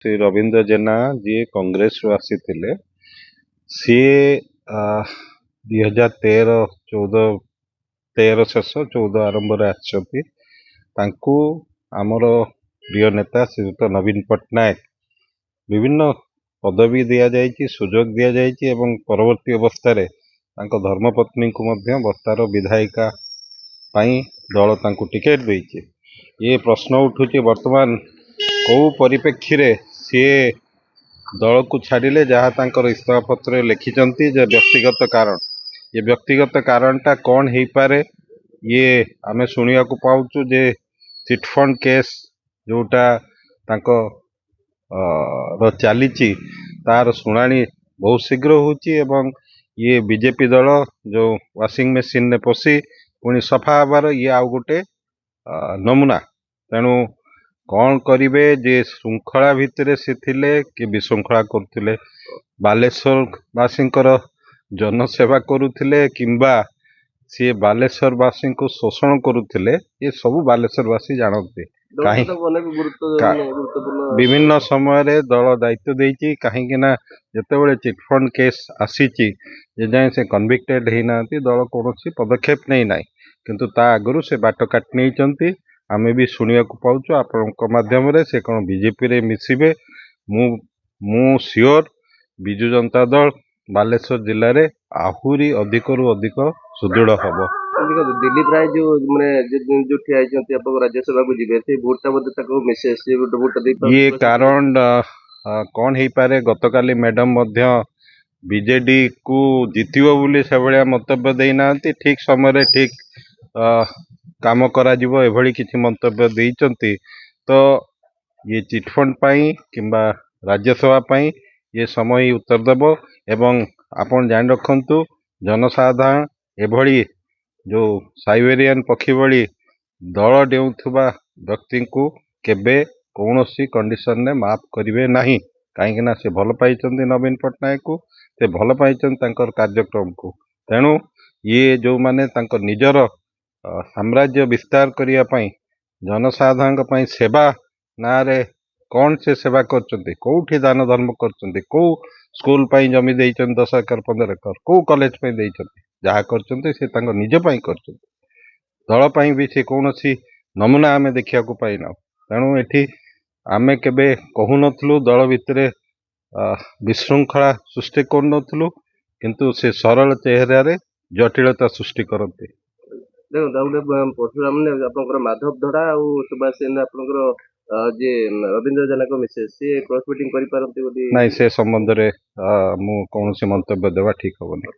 श्री रवींद्र जेना जी कांग्रेस रू आसी सी 2013 शेष 14 आरंभ आमर प्रिय नेता श्रीयुत नवीन पट्टनायक विभिन्न पदवी दि जाइए सुजोग दि जाइए परवर्ती अवस्था धर्मपत्नी को बस्तार विधायिका दल टिकेट देइए। ये प्रश्न उठू वर्तमान कौ परिप्रेक्षी सी दल को छाड़िले जहाँ तांकर इस्तीफा पत्र लिखिं व्यक्तिगत कारण ये व्यक्तिगत कारणटा कौन हो पारे ये आमे शुणा पाऊँ जे चिटफंड केस जोटा चली तार शुणाणी बहुत शीघ्र हो ये बीजेपी दल जो वाशिंग मशीन ने पशि पुणी सफा हबार ये आउ गोटे नमूना। तेणु कौन करेंगे जे श्रृंखला भितर से थिले कि विशृंखला करुले बालेश्वरवासी जनसेवा करुले किंबा सी बालेश्वरवासी को शोषण करुले ये सब बालेश्वरवासी जानते कहीं विभिन्न समय दल दायित्व देती कहीं जिते चिटफंड केस आसी जाए से कन्विक्टेड होना दल कौन पदक्षेप नहीं ना किंतु ता आगु से बाट काट नहीं आमे भी शुणा पाऊँ आपण माध्यम से कौन बीजेपी रे मिसिबे मु सियोर बिजु जनता दल बालेश्वर जिले में आहुरी अधिक रु अधिक सुदृढ़ हम। दिलीप राय जो मैंने जो ठिया राज्यसभा को जी भोटा बोधे ये कारण कौन हो पारे गतकाली मैडम बीजेडी को जितब बोली से भाया मंतव्य देना ठीक समय ठीक काम करा एभली किसी मंतव्य देइचंती तो ये चिटफंड पाई किंबा राज्यसभा पाई ये समय उत्तर देव एवं आपण जान रखंतु जनसाधारण एभली जो साइबेरियन पक्षी भली दल डेउथुबा व्यक्ति को केबे कौनसी कंडीशन ने माफ करेंगे नहीं कहीं से भल पाई नवीन पट्टनायक को से भल पाई कार्यक्रम को। तेणु ये जो माने निजर साम्राज्य विस्तार करने जनसाधारण सेवा ना रे कौन से सेवा करचंती कौटी दान धर्म करचंती कौ स्कूल जमी दे 10 एकर 15 एकर कौ कॉलेज जहाँ करचंती से निज कर दल भी से कौन सी नमूना आमे देखा पाइना। तेणु ये आमे केबे कहूनथलु दल भितर विशृंखला सृष्टि करूँ किंतु से सरल चेहरे जटिलता सृष्टि करते। देखो परशुराम ने माधव धड़ा और सुभाष सेन जे रवींद्र जेना को मिसेस सी क्रॉस मीटिंग करि पारंती बोली नहीं से संबंध रे मु कौन से मंतव्य देवा ठीक होबनी।